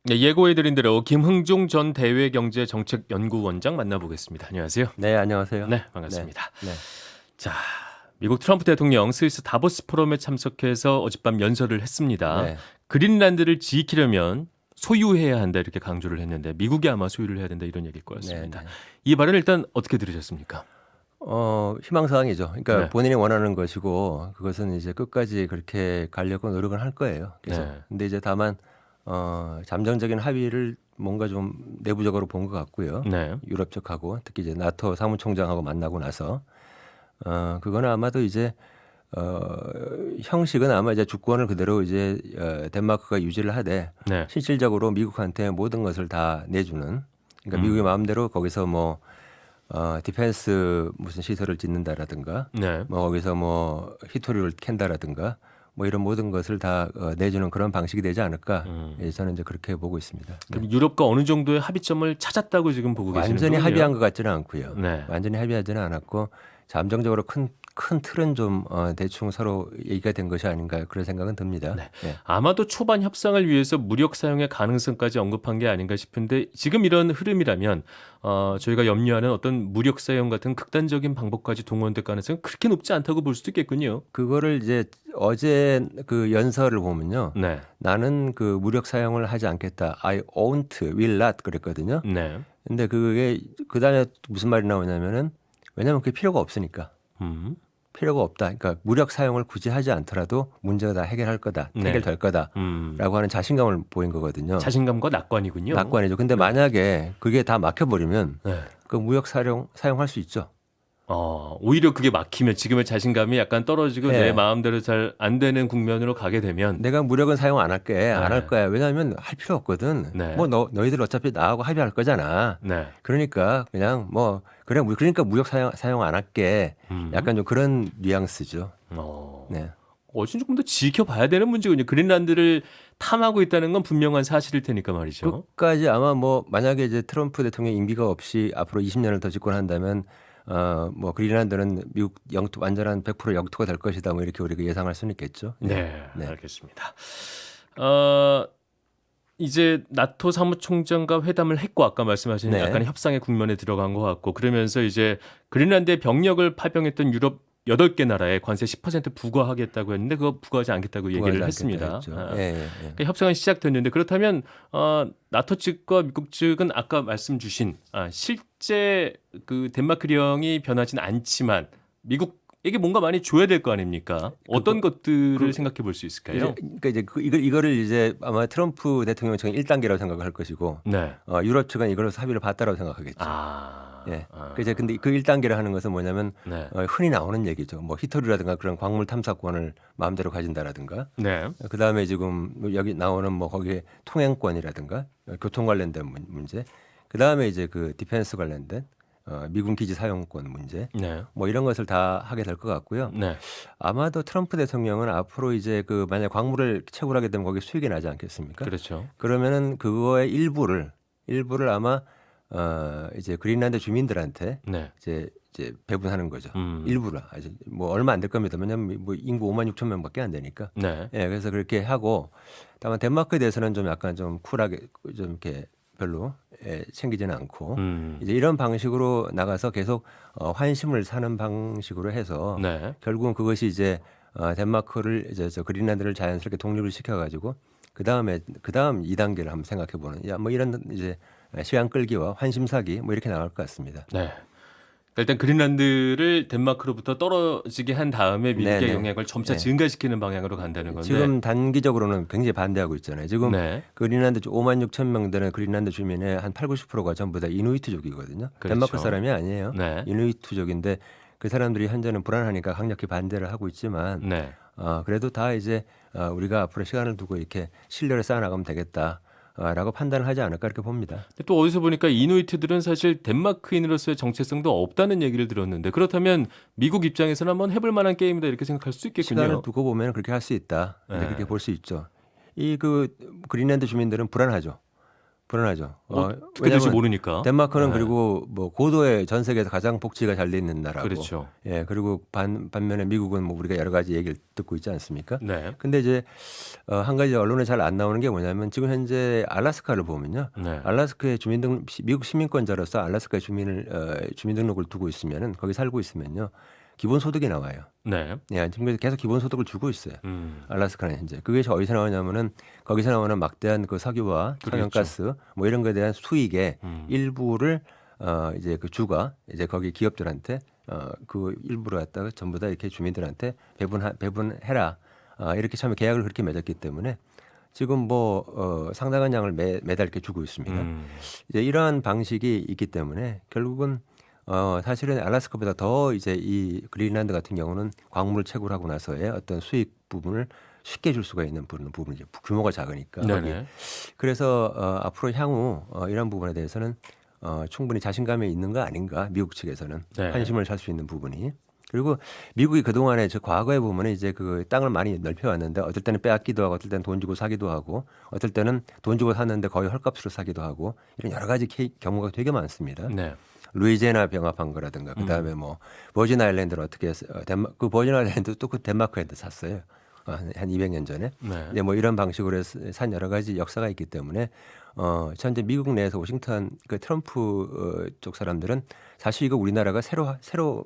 네, 예고해드린 대로 김흥중 전 대외경제정책연구원장 만나보겠습니다. 안녕하세요. 네, 안녕하세요. 네, 네, 반갑습니다. 네, 자, 미국 트럼프 대통령 스위스 다보스 포럼에 참석해서 어젯밤 연설을 했습니다. 네. 그린란드를 지키려면 소유해야 한다 이렇게 강조를 했는데 미국이 아마 소유를 해야 된다 이런 얘기일 것 네, 같습니다. 네. 이 발언을 일단 어떻게 들으셨습니까? 희망사항이죠. 그러니까 네. 본인이 원하는 것이고 그것은 이제 끝까지 그렇게 가려고 노력은 할 거예요. 계속. 네. 근데 이제 다만 잠정적인 합의를 뭔가 좀 내부적으로 본 것 같고요. 네. 유럽 측하고 특히 이제 나토 사무총장하고 만나고 나서 그거는 아마도 이제 형식은 아마 이제 주권을 그대로 이제 덴마크가 유지를 하되 네. 실질적으로 미국한테 모든 것을 다 내주는 그러니까 미국의 마음대로 거기서 뭐 디펜스 무슨 시설을 짓는다라든가 네. 뭐 거기서 뭐 히토류를 캔다라든가 뭐 이런 모든 것을 다 내주는 그런 방식이 되지 않을까. 예, 저는 이제 그렇게 보고 있습니다. 네. 그럼 유럽과 어느 정도의 합의점을 찾았다고 지금 보고 계시는 완전히 거군요. 합의한 것 같지는 않고요. 네. 완전히 합의하지는 않았고 잠정적으로 큰 틀은 좀 대충 서로 얘기가 된 것이 아닌가 그런 생각은 듭니다. 네. 예. 아마도 초반 협상을 위해서 무력 사용의 가능성까지 언급한 게 아닌가 싶은데 지금 이런 흐름이라면 저희가 염려하는 어떤 무력 사용 같은 극단적인 방법까지 동원될 가능성은 그렇게 높지 않다고 볼 수도 있겠군요. 그거를 이제 어제 그 연설을 보면요. 네. 나는 그 무력 사용을 하지 않겠다. I won't, will not 그랬거든요. 네. 근데 그게 그다음에 무슨 말이 나오냐면은 왜냐하면 그게 필요가 없으니까. 음. 필요가 없다. 그러니까 무력 사용을 굳이 하지 않더라도 문제가 다 해결할 거다. 네. 해결될 거다라고 하는 자신감을 보인 거거든요. 자신감과 낙관이군요. 낙관이죠. 근데 만약에 그게 다 막혀버리면 네. 그 무력 사용할 수 있죠. 오히려 그게 막히면 지금의 자신감이 약간 떨어지고 네. 내 마음대로 잘 안 되는 국면으로 가게 되면 내가 무력은 사용 안 할게. 안 네. 할 거야. 왜냐하면 할 필요 없거든. 네. 뭐 너희들 어차피 나하고 합의할 거잖아. 네. 그러니까 그냥 뭐 그래 그러니까 무력 사용 안 할게. 약간 좀 그런 뉘앙스죠. 네. 어쨌든 조금 더 지켜봐야 되는 문제군요. 그린란드를 탐하고 있다는 건 분명한 사실일 테니까 말이죠. 끝까지 아마 뭐 만약에 이제 트럼프 대통령 임기가 없이 앞으로 20년을 더 집권한다면 뭐 그린란드는 미국 영토 완전한 100% 영토가 될 것이다. 뭐 이렇게 우리가 예상할 수는 있겠죠. 네, 네. 알겠습니다. 이제 나토 사무총장과 회담을 했고 아까 말씀하신 네. 약간의 협상의 국면에 들어간 것 같고 그러면서 이제 그린란드에 병력을 파병했던 유럽 8개 나라에 관세 10% 부과하겠다고 했는데 그거 부과하지 않겠다고 얘기를 부과하지 했습니다. 않겠다 했죠. 예, 예. 그러니까 협상은 시작됐는데 그렇다면 나토 측과 미국 측은 아까 말씀 주신 실제 그 덴마크령이 변하진 않지만 미국에게 뭔가 많이 줘야 될 거 아닙니까? 어떤 것들을 생각해 볼 수 있을까요? 그러니까 이제 이거를 이제 아마 트럼프 대통령 측은 1단계라고 생각할 것이고 네. 유럽 측은 이걸로 합의를 봤다라고 생각하겠죠. 예. 그래서 근데 그 1단계를 하는 것은 뭐냐면 네. 흔히 나오는 얘기죠. 뭐 히토류라든가 그런 광물 탐사권을 마음대로 가진다라든가. 네. 그다음에 지금 여기 나오는 뭐 거기에 통행권이라든가 교통 관련된 문제. 그다음에 이제 그 디펜스 관련된 미군 기지 사용권 문제. 네. 뭐 이런 것을 다 하게 될 것 같고요. 네. 아마도 트럼프 대통령은 앞으로 이제 그 만약 광물을 채굴하게 되면 거기 수익이 나지 않겠습니까? 그렇죠. 그러면은 그거의 일부를 아마 이제 그린란드 주민들한테 네. 이제 배분하는 거죠. 일부를 아주 뭐 얼마 안 될 겁니다. 왜냐하면 뭐 인구 5만 6천 명밖에 안 되니까. 네. 예, 그래서 그렇게 하고 다만 덴마크에 대해서는 좀 약간 좀 쿨하게 좀 이렇게 별로 챙기지는 않고 이제 이런 방식으로 나가서 계속 환심을 사는 방식으로 해서 네. 결국은 그것이 이제 덴마크를 이제 저 그린란드를 자연스럽게 독립을 시켜가지고 그다음 2단계를 한번 생각해보는 뭐 이런 이제 시간 끌기와 환심 사기 뭐 이렇게 나갈 것 같습니다. 네. 그러니까 일단 그린란드를 덴마크로부터 떨어지게 한 다음에 미국의 네네. 영향을 점차 네. 증가시키는 방향으로 간다는 건데. 지금 단기적으로는 굉장히 반대하고 있잖아요. 지금 네. 그린란드 5만 6천 명 되는 그린란드 주민의 한 8, 90%가 전부 다 이누이트족이거든요. 그렇죠. 덴마크 사람이 아니에요. 네. 이누이트족인데 그 사람들이 현재는 불안하니까 강력히 반대를 하고 있지만 네. 그래도 다 이제 우리가 앞으로 시간을 두고 이렇게 신뢰를 쌓아나가면 되겠다. 라고 판단을 하지 않을까 이렇게 봅니다. 근데 또 어디서 보니까 이누이트들은 사실 덴마크인으로서의 정체성도 없다는 얘기를 들었는데 그렇다면 미국 입장에서는 한번 해볼 만한 게임이다 이렇게 생각할 수 있겠군요. 시간을 두고 보면 그렇게 할 수 있다. 네. 그렇게 볼 수 있죠. 이 그린란드 주민들은 불안하죠. 불안하죠. 어떻게 될지 모르니까. 덴마크는 네. 그리고 뭐 고도의 전 세계에서 가장 복지가 잘 돼 있는 나라고. 그렇죠. 예, 그리고 반면에 미국은 뭐 우리가 여러 가지 얘기를 듣고 있지 않습니까? 네. 근데 이제 한 가지 언론에 잘 안 나오는 게 뭐냐면 지금 현재 알래스카를 보면요. 네. 알래스카의 미국 시민권자로서 알래스카의 주민등록을 두고 있으면은 거기 살고 있으면요. 기본소득이 나와요. 네. 예, 지금 계속 기본소득을 주고 있어요. 음. 알래스카는 현재. 그게 어디서 나오냐면은 거기서 나오는 막대한 그 석유와 천연가스 뭐 이런 거에 대한 수익의 일부를 이제 그 주가 이제 거기 기업들한테 그 일부를 갖다가 전부 다 이렇게 주민들한테 배분해라. 이렇게 처음에 계약을 그렇게 맺었기 때문에 지금 뭐 상당한 양을 매달 이렇게 주고 있습니다. 이제 이러한 방식이 있기 때문에 결국은 사실은 알래스카보다 더 이제 이 그린란드 같은 경우는 광물 채굴하고 나서의 어떤 수익 부분을 쉽게 줄 수가 있는 부분이죠. 규모가 작으니까. 네네. 그래서 앞으로 향후 이런 부분에 대해서는 충분히 자신감이 있는 거 아닌가 미국 측에서는 네. 환심을 살 수 있는 부분이. 그리고 미국이 그동안에 저 과거에 보면은 이제 그 땅을 많이 넓혀왔는데 어떨 때는 빼앗기도 하고 어떨 때는 돈 주고 사기도 하고 어떨 때는 돈 주고 샀는데 거의 헐값으로 사기도 하고 이런 여러 가지 경우가 되게 많습니다. 네. 루이지애나 병합한 거라든가 그다음에 뭐 버진 아일랜드를 어떻게 그 버진 아일랜드 또 그 덴마크한테 샀어요. 한 200년 전에. 네. 이제 뭐 이런 방식으로 해서 산 여러 가지 역사가 있기 때문에 현재 미국 내에서 워싱턴 그 트럼프 쪽 사람들은 사실 이거 우리나라가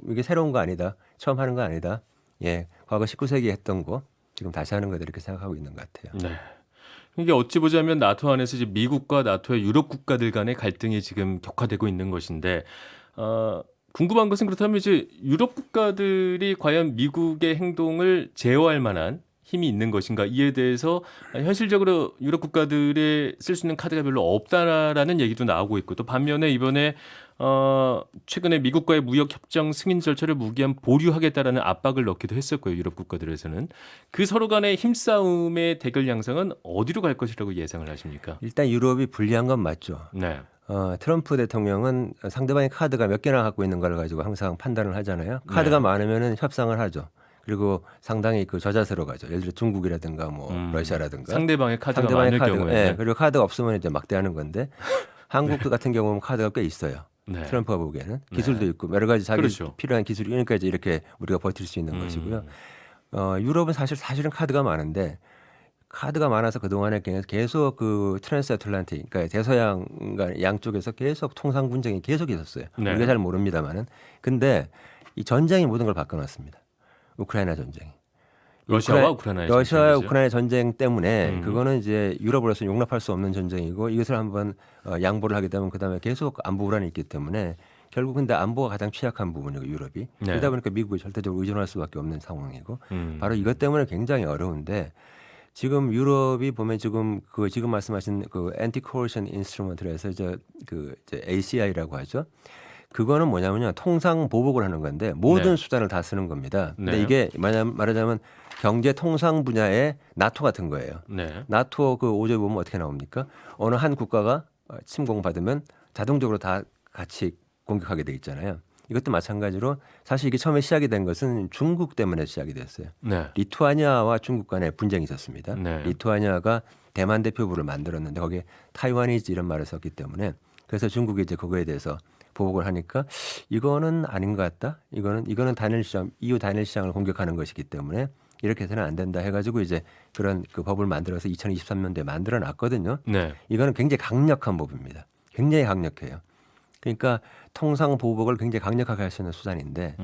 이게 새로운 거 아니다. 처음 하는 거 아니다. 예. 과거 19세기에 했던 거 지금 다시 하는 거다 이렇게 생각하고 있는 것 같아요. 네. 이게 어찌 보자면 나토 안에서 이제 미국과 나토의 유럽 국가들 간의 갈등이 지금 격화되고 있는 것인데 궁금한 것은 그렇다면 이제 유럽 국가들이 과연 미국의 행동을 제어할 만한 힘이 있는 것인가 이에 대해서 현실적으로 유럽 국가들에 쓸 수 있는 카드가 별로 없다라는 얘기도 나오고 있고 또 반면에 이번에 최근에 미국과의 무역 협정 승인 절차를 무기한 보류하겠다라는 압박을 넣기도 했었고요. 유럽 국가들에서는 그 서로 간의 힘싸움의 대결 양상은 어디로 갈 것이라고 예상을 하십니까? 일단 유럽이 불리한 건 맞죠. 네. 트럼프 대통령은 상대방의 카드가 몇 개나 갖고 있는 걸 가지고 항상 판단을 하잖아요. 카드가 네. 많으면은 협상을 하죠. 그리고 상당히 그 저자세로 가죠. 예를 들어 중국이라든가 뭐 러시아라든가 상대방의 카드가 많을 경우에 예, 그리고 카드가 없으면 이제 막대하는 건데 한국 같은 경우는 카드가 꽤 있어요. 네. 트럼프가 보기에는 기술도 있고 여러 가지 자기 그렇죠. 필요한 기술이 그러니까 이제 이렇게 우리가 버틸 수 있는 것이고요. 유럽은 사실은 카드가 많은데 카드가 많아서 그동안에 계속 그 트랜스애틀란틱 그러니까 대서양 양쪽에서 계속 통상 분쟁이 계속 있었어요. 네. 우리가 잘 모릅니다만은 근데 이 전쟁이 모든 걸 바꿔놨습니다. 우크라이나 전쟁이. 러시아와 우크라이나의 러시아와 전쟁이죠. 우크라이나 전쟁 때문에 그거는 이제 유럽으로서 용납할 수 없는 전쟁이고 이것을 한번 양보를 하게 되면 그다음에 계속 안보 불안이 있기 때문에 결국 근데 안보가 가장 취약한 부분이고 유럽이 네. 그러다 보니까 미국이 절대적으로 의존할 수밖에 없는 상황이고 바로 이것 때문에 굉장히 어려운데 지금 유럽이 보면 지금 말씀하신 그 엔티 코어션 인스트루먼트로 해서 이제 ACI라고 하죠. 그거는 뭐냐면요. 통상 보복을 하는 건데 모든 네. 수단을 다 쓰는 겁니다. 근데 네. 이게 말하자면 경제 통상 분야의 나토 같은 거예요. 네. 나토 그 5조에 보면 어떻게 나옵니까? 어느 한 국가가 침공받으면 자동적으로 다 같이 공격하게 돼 있잖아요. 이것도 마찬가지로 사실 이게 처음에 시작이 된 것은 중국 때문에 시작이 됐어요. 네. 리투아니아와 중국 간에 분쟁이 있었습니다. 네. 리투아니아가 대만 대표부를 만들었는데 거기에 타이완이즈 이런 말을 썼기 때문에 그래서 중국이 이제 그거에 대해서 보복을 하니까 이거는 아닌 것 같다. 이거는 단일 시장, EU 단일 시장을 공격하는 것이기 때문에 이렇게 해서는 안 된다 해가지고 이제 그런 그 법을 만들어서 2023년도에 만들어 놨거든요. 네. 이거는 굉장히 강력한 법입니다. 굉장히 강력해요. 그러니까 통상 보복을 굉장히 강력하게 할 수 있는 수단인데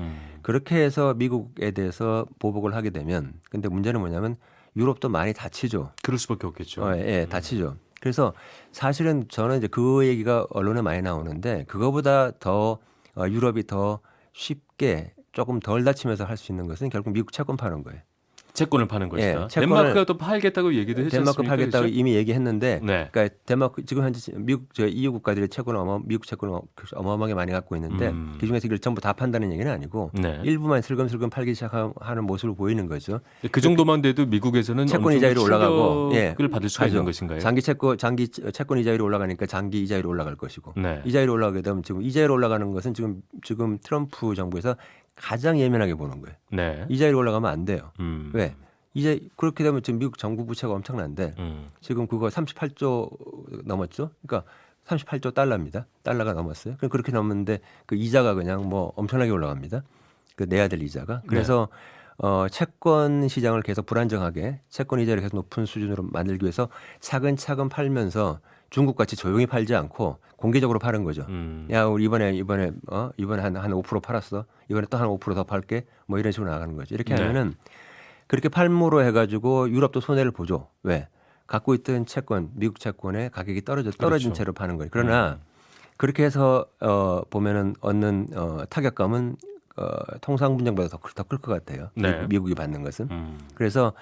그렇게 해서 미국에 대해서 보복을 하게 되면 근데 문제는 뭐냐면 유럽도 많이 다치죠. 그럴 수밖에 없겠죠. 예, 다치죠. 그래서 사실은 저는 이제 그 얘기가 언론에 많이 나오는데 그거보다 더 유럽이 더 쉽게 조금 덜 다치면서 할 수 있는 것은 결국 미국 채권 파는 거예요. 채권을 파는 것이다. 채권을- 덴마크가 또 팔겠다고 얘기도 했지 덴마크 않습니까? 팔겠다고 그렇죠? 이미 얘기했는데, 네. 그러니까 덴마크 지금 현재 EU 국가들이 미국 채권을 어마어마하게 많이 갖고 있는데 그 중에서 이걸 전부 다 판다는 얘기는 아니고 네. 일부만 슬금슬금 팔기 시작하는 모습을 보이는 거죠. 그 정도만 돼도 미국에서는 채권 이자율이 올라가고, 충격을 받을 수가 가죠. 있는 것인가요? 장기 채권 이자율이 올라가니까 장기 이자율이 올라갈 것이고 네. 이자율이 올라가게 되면 지금 이자율이 올라가는 것은 지금 트럼프 정부에서 가장 예민하게 보는 거예요. 네. 이자율이 올라가면 안 돼요. 왜? 이제 그렇게 되면 지금 미국 정부 부채가 엄청난데 지금 그거 38조 넘었죠. 그러니까 38조 달러입니다. 달러가 넘었어요. 그렇게 넘었는데 그 이자가 그냥 뭐 엄청나게 올라갑니다. 그 내야 될 이자가. 그래서 채권 시장을 계속 불안정하게 채권 이자를 계속 높은 수준으로 만들기 위해서 차근차근 팔면서 중국같이 조용히 팔지 않고 공개적으로 파는 거죠. 야, 우리 이번에 한 5% 팔았어. 이번에 또 한 5% 더 팔게. 뭐 이런 식으로 나가는 거죠. 이렇게 하면은 그렇게 팔므로 해가지고 유럽도 손해를 보죠. 왜? 갖고 있던 채권, 미국 채권의 가격이 떨어진 그렇죠. 채로 파는 거예요. 그러나 그렇게 해서 보면은 얻는 타격감은 통상 분쟁보다 더 클 것 같아요. 네. 미국이 받는 것은. 그래서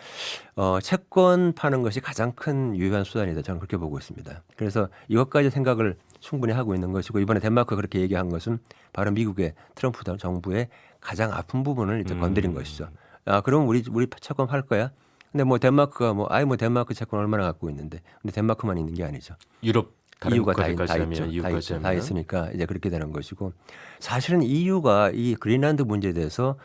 채권 파는 것이 가장 큰 유효한 수단이다. 저는 그렇게 보고 있습니다. 그래서 이것까지 생각을 충분히 하고 있는 것이고 이번에 덴마크가 그렇게 얘기한 것은 바로 미국의 트럼프 정부의 가장 아픈 부분을 이제 건드린 것이죠. 아, 그럼 우리 채권 팔 거야? 근데 뭐 덴마크가 덴마크 채권 얼마나 갖고 있는데 근데 덴마크만 있는 게 아니죠. 유럽 다른 EU가 국가들까지 있죠. EU까지 다 있으니까 이제 그렇게 되는 것이고 사실은 EU가 이 그린란드 문제에 대해서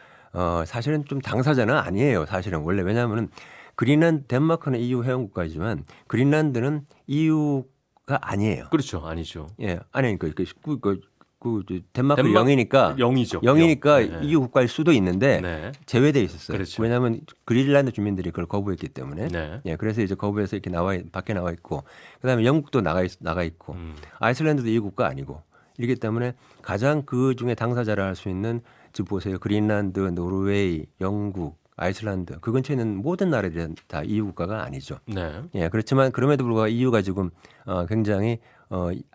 사실은 좀 당사자는 아니에요. 사실은 원래 왜냐하면 그린란드 덴마크는 EU 회원국가이지만 그린란드는 EU가 아니에요. 그렇죠. 아니죠. 예, 아니 덴마크 영이니까 영이죠. 영이니까 네. EU 국가일 수도 있는데 네. 제외돼 있었어요. 그렇죠. 왜냐하면 그린란드 주민들이 그걸 거부했기 때문에. 네. 예, 그래서 이제 거부해서 이렇게 밖에 나와 있고, 그다음에 영국도 나가 있고, 아이슬란드도 EU 국가 아니고 이렇기 때문에 가장 그 중에 당사자를 할 수 있는 지금 보세요, 그린란드, 노르웨이, 영국, 아이슬란드 그 근처에 있는 모든 나라들은 다 EU 국가가 아니죠. 네. 예, 그렇지만 그럼에도 불구하고 EU가 지금 굉장히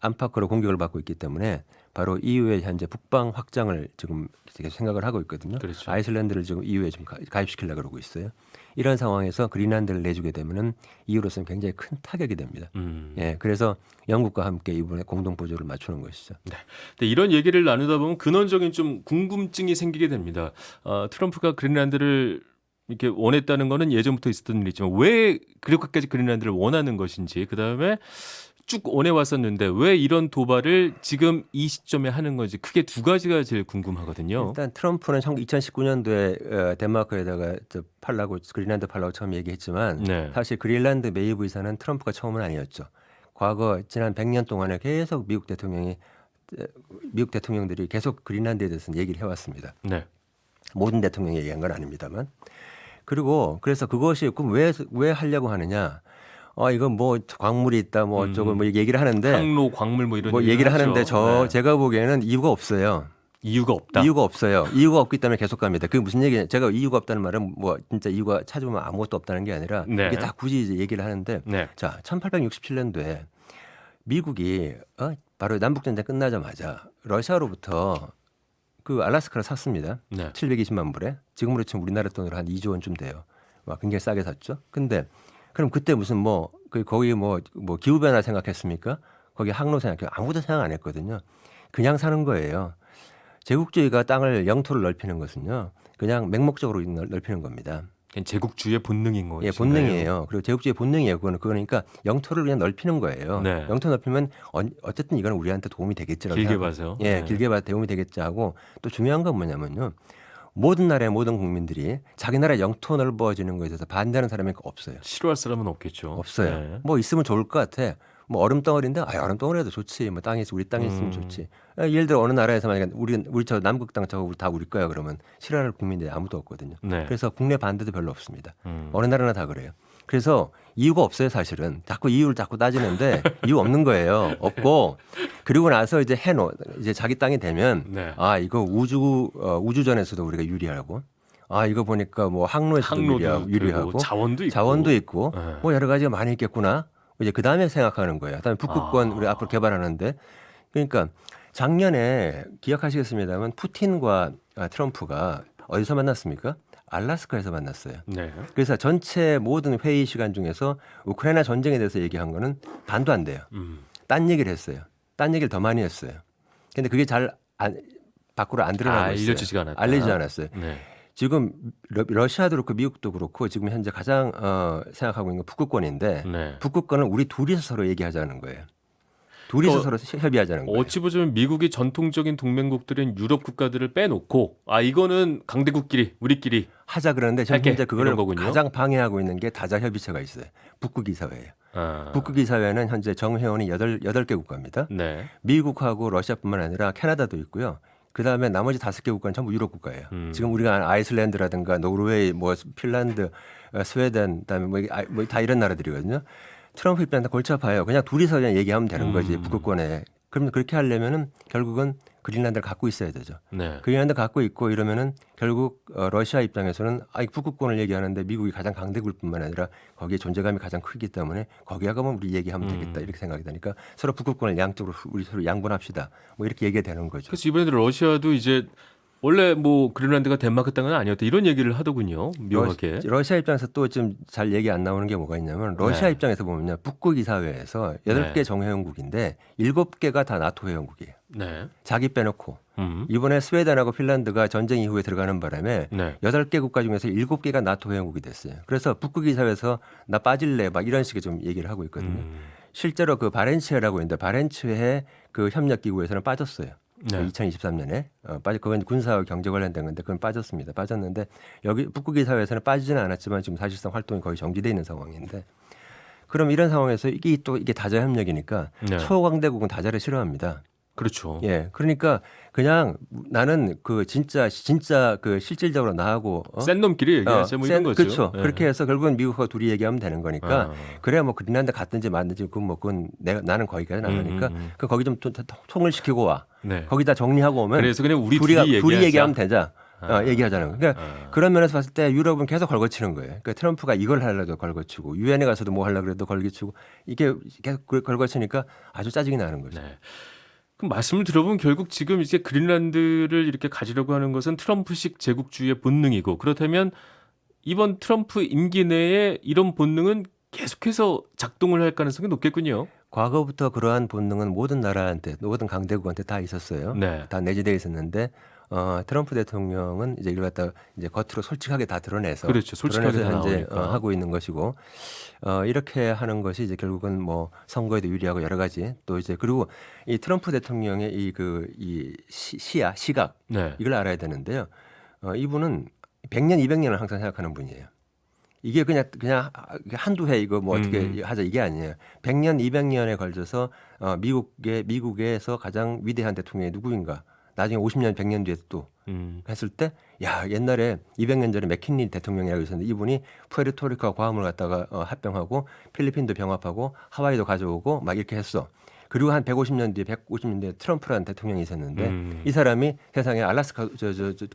안팎으로 공격을 받고 있기 때문에 바로 EU의 현재 북방 확장을 지금 생각을 하고 있거든요. 그렇죠. 아이슬란드를 지금 EU에 좀 가입시키려고 그러고 있어요. 이런 상황에서 그린란드를 내주게 되면은 EU로서는 굉장히 큰 타격이 됩니다. 예, 그래서 영국과 함께 이번에 공동 보조를 맞추는 것이죠. 근데 이런 얘기를 나누다 보면 근원적인 좀 궁금증이 생기게 됩니다. 트럼프가 그린란드를 이렇게 원했다는 거는 예전부터 있었던 일이지만 왜 그렇게까지 그린란드를 원하는 것인지 그다음에 쭉 원해왔었는데 왜 이런 도발을 지금 이 시점에 하는 건지 크게 두 가지가 제일 궁금하거든요. 일단 트럼프는 2019년도에 덴마크에다가 그린란드 팔라고 처음 얘기했지만 네. 사실 그린란드 매입 의사는 트럼프가 처음은 아니었죠. 과거 지난 100년 동안에 계속 미국 대통령들이 계속 그린란드에 대해서는 얘기를 해왔습니다. 네. 모든 대통령이 얘기한 건 아닙니다만. 그리고 그래서 그것이 그럼 왜 하려고 하느냐? 이건 뭐 광물이 있다 뭐 어쩌고 뭐 얘기를 하는데 항로 광물 뭐 이런 얘기를 하죠. 하는데 네. 제가 보기에는 이유가 없어요. 이유가 없다. 이유가 없어요. 이유가 없기 때문에 계속 갑니다. 그게 무슨 얘기냐? 제가 이유가 없다는 말은 뭐 진짜 이유가 찾으면 아무것도 없다는 게 아니라 네. 이게 다 굳이 이제 얘기를 하는데 네. 자, 1867년도에 미국이 바로 남북전쟁 끝나자마자 러시아로부터 그 알래스카를 샀습니다. 네. 720만 불에. 지금으로 치면 우리나라 돈으로 한 2조 원쯤 돼요. 굉장히 싸게 샀죠. 근데 그럼 그때 무슨 거기 기후 변화 생각했습니까? 거기 항로 생각해 아무도 생각 안 했거든요. 그냥 사는 거예요. 제국주의가 땅을 영토를 넓히는 것은요. 그냥 맹목적으로 넓히는 겁니다. 그냥 제국주의의 본능인 거죠. 예, 본능이에요. 그리고 제국주의 본능이에요. 그러니까 영토를 그냥 넓히는 거예요. 네. 영토 넓히면 어쨌든 이건 우리한테 도움이 되겠지라고 길게 생각- 봐서. 예, 네. 길게 봐서 도움이 되겠지 하고 또 중요한 건 뭐냐면요. 모든 나라의 모든 국민들이 자기 나라 영토 넓어지는 것에 대해서 반대하는 사람이 없어요. 싫어할 사람은 없겠죠. 없어요. 네. 뭐 있으면 좋을 것 같아. 뭐 얼음덩어리인데 얼음덩어리라도 좋지. 뭐 땅이 우리 땅이 있으면 좋지. 예를 들어 어느 나라에서 만약에 우리 저 남극 땅 저거 다 우리 거야 그러면 싫어하는 국민들이 아무도 없거든요. 네. 그래서 국내 반대도 별로 없습니다. 어느 나라나 다 그래요. 그래서 이유가 없어요 사실은. 자꾸 이유를 따지는데 이유 없는 거예요. 없고 그리고 나서 이제 이제 자기 땅이 되면 네. 이거 우주전에서도 우리가 유리하고 이거 보니까 뭐 항로에서도 유리하고 그리고 자원도 있고. 있고 네. 뭐 여러 가지가 많이 있겠구나. 이제 그 다음에 생각하는 거예요. 그다음에 북극권 우리 앞으로 개발하는데 그러니까 작년에 기억하시겠습니다만 푸틴과 트럼프가 어디서 만났습니까? 알래스카에서 만났어요. 네. 그래서 전체 모든 회의 시간 중에서 우크라이나 전쟁에 대해서 얘기한 거는 반도 안 돼요. 딴 얘기를 했어요. 딴 얘기를 더 많이 했어요. 근데 그게 밖으로 안 드러나고 있어요. 알려지지가 않았다. 알려지지 않았어요. 네. 지금 러시아도 그렇고 미국도 그렇고 지금 현재 가장 생각하고 있는 건 북극권인데 네. 북극권은 우리 둘이서 서로 얘기하자는 거예요. 둘이서 어, 서로 협의하자는 거예요. 어찌 보자면 미국이 전통적인 동맹국들인 유럽 국가들을 빼놓고 이거는 강대국끼리 우리끼리 하자 그러는데 지금 할게, 현재 그걸 이런 거군요. 가장 방해하고 있는 게 다자 협의체가 있어요. 북극 이사회예요. 북극 이사회는 현재 정회원이 8개 국가입니다. 네. 미국하고 러시아뿐만 아니라 캐나다도 있고요. 그다음에 나머지 5개 국가는 전부 유럽 국가예요. 지금 우리가 아이슬란드라든가 노르웨이, 뭐 핀란드, 스웨덴, 그다음에 뭐 다 이런 나라들이거든요. 트럼프 입장에서 골치 아파요. 그냥 둘이서 그냥 얘기하면 되는 거지 북극권에. 그러면 그렇게 하려면은 결국은 그린란드를 갖고 있어야 되죠. 네. 그린란드 갖고 있고 이러면은 결국 러시아 입장에서는 이 북극권을 얘기하는데 미국이 가장 강대국뿐만 아니라 거기에 존재감이 가장 크기 때문에 거기에 가면 우리 얘기하면 되겠다 이렇게 생각이 되니까 서로 북극권을 양쪽으로 우리 서로 양분합시다. 뭐 이렇게 얘기가 되는 거죠. 그래서 이번에도 러시아도 이제 원래 뭐 그린란드가 덴마크 땅은 아니었다 이런 얘기를 하더군요. 묘하게. 러시아 입장에서 또 좀 잘 얘기 안 나오는 게 뭐가 있냐면 러시아 네. 입장에서 보면요. 북극 이사회에서 8개 네. 정회원국인데 7개가 다 나토 회원국이에요. 네. 자기 빼놓고. 이번에 스웨덴하고 핀란드가 전쟁 이후에 들어가는 바람에 네. 8개 국가 중에서 7개가 나토 회원국이 됐어요. 그래서 북극 이사회에서 나 빠질래 막 이런 식의 좀 얘기를 하고 있거든요. 실제로 그 바렌츠해라고 있는데 바렌츠해 그 협력 기구에서는 빠졌어요. 네. 2023년에 그건 군사와 경제 관련된 건데 그건 빠졌습니다. 빠졌는데 여기 북극 이사회에서는 빠지지는 않았지만 지금 사실상 활동이 거의 정지돼 있는 상황인데 그럼 이런 상황에서 이게 다자 협력이니까 네. 초강대국은 다자를 싫어합니다. 그렇죠. 예, 그러니까 그냥 나는 그 진짜 그 실질적으로 나하고 센 놈끼리 얘기하자 뭐 이런 거죠. 그렇죠. 네. 그렇게 해서 결국은 미국과 둘이 얘기하면 되는 거니까 그래야 뭐 그린란드 갔든지 말든지 그건 나는 거기까지는 안 하니까 그 거기 좀 통을 시키고 와. 네. 거기다 정리하고 오면 그래서 그냥 우리 둘이 얘기하자. 얘기하면 되자. 얘기하자는 거예요. 그러니까 그런 면에서 봤을 때 유럽은 계속 걸거치는 거예요. 그러니까 트럼프가 이걸 하려도 걸거치고 유엔에 가서도 뭐 하려고 그래도 걸거치고 이게 계속 걸거치니까 아주 짜증이 나는 거죠. 네. 그럼 말씀을 들어보면 결국 지금 이제 그린란드를 이렇게 가지려고 하는 것은 트럼프식 제국주의의 본능이고 그렇다면 이번 트럼프 임기 내에 이런 본능은 계속해서 작동을 할 가능성이 높겠군요. 과거부터 그러한 본능은 모든 나라한테 모든 강대국한테 다 있었어요. 네. 다 내재되어 있었는데 트럼프 대통령은 이제 이걸 갖다 이제 겉으로 솔직하게 다 드러내서 그렇죠. 솔직하게 드러내서 다 현재 나오니까. 하고 있는 것이고 이렇게 하는 것이 이제 결국은 뭐 선거에도 유리하고 여러 가지 또 이제 그리고 이 트럼프 대통령의 이 시각 네. 이걸 알아야 되는데요. 이분은 100년, 200년을 항상 생각하는 분이에요. 이게 그냥 한두 해 이거 뭐 어떻게 하자 이게 아니에요. 100년, 200년에 걸쳐서 미국에서 가장 위대한 대통령이 누구인가? 나중에 50년, 100년 뒤에 또 했을 때 야, 옛날에 200년 전에 맥킨리 대통령이라고 있었는데 이분이 푸에르토리코와 괌을 갖다가 합병하고 필리핀도 병합하고 하와이도 가져오고 막 이렇게 했어. 그리고 한 150년 뒤에 150년 뒤에 트럼프라는 대통령이 있었는데 이 사람이 세상에 알라스카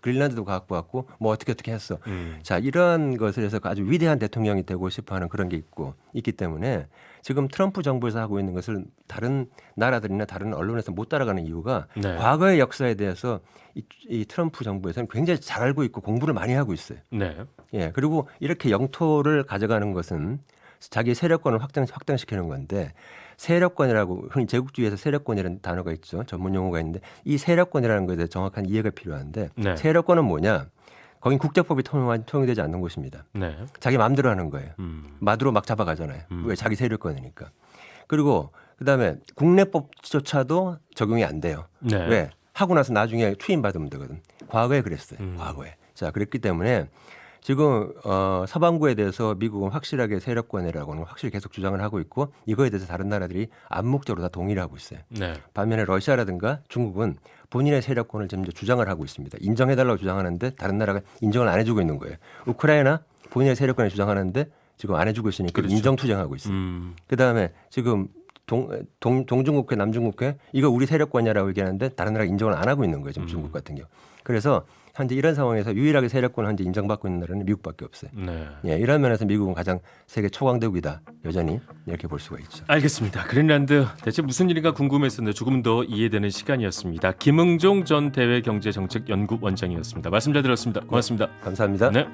그린란드도 갖고 왔고 뭐 어떻게 했어. 자, 이런 것을 해서 아주 위대한 대통령이 되고 싶어 하는 그런 게 있기 때문에 지금 트럼프 정부에서 하고 있는 것을 다른 나라들이나 다른 언론에서 못 따라가는 이유가 네. 과거의 역사에 대해서 이 트럼프 정부에서는 굉장히 잘 알고 있고 공부를 많이 하고 있어요. 네. 예. 그리고 이렇게 영토를 가져가는 것은 자기 세력권을 확장시키는 건데 세력권이라고 흔히 제국주의에서 세력권이라는 단어가 있죠. 전문 용어가 있는데 이 세력권이라는 것에 대해 정확한 이해가 필요한데 네. 세력권은 뭐냐? 거긴 국제법이 통용되지 않는 곳입니다. 네. 자기 마음대로 하는 거예요. 마두로 막 잡아가잖아요. 왜 자기 세력권이니까. 그리고 그다음에 국내법조차도 적용이 안 돼요. 네. 왜? 하고 나서 나중에 추임받으면 되거든. 과거에 그랬어요. 과거에. 자, 그랬기 때문에 지금 서방구에 대해서 미국은 확실하게 세력권이라고는 확실히 계속 주장을 하고 있고 이거에 대해서 다른 나라들이 암묵적으로 다 동의를 하고 있어요. 네. 반면에 러시아라든가 중국은 본인의 세력권을 지금 주장을 하고 있습니다. 인정해달라고 주장하는데 다른 나라가 인정을 안 해주고 있는 거예요. 우크라이나 본인의 세력권을 주장하는데 지금 안 해주고 있으니까 그렇죠. 인정 투쟁하고 있어요. 그다음에 지금 동중국해, 남중국해 이거 우리 세력권이라고 얘기하는데 다른 나라가 인정을 안 하고 있는 거예요. 지금 중국 같은 경우. 그래서 현재 이런 상황에서 유일하게 세력권을 현재 인정받고 있는 나라는 미국밖에 없어요. 네. 예, 이런 면에서 미국은 가장 세계 초강대국이다. 여전히 이렇게 볼 수가 있죠. 알겠습니다. 그린란드 대체 무슨 일인가 궁금했었는데 조금 더 이해되는 시간이었습니다. 김응종 전 대외경제정책연구원장이었습니다. 말씀 잘 들었습니다. 고맙습니다. 감사합니다. 네.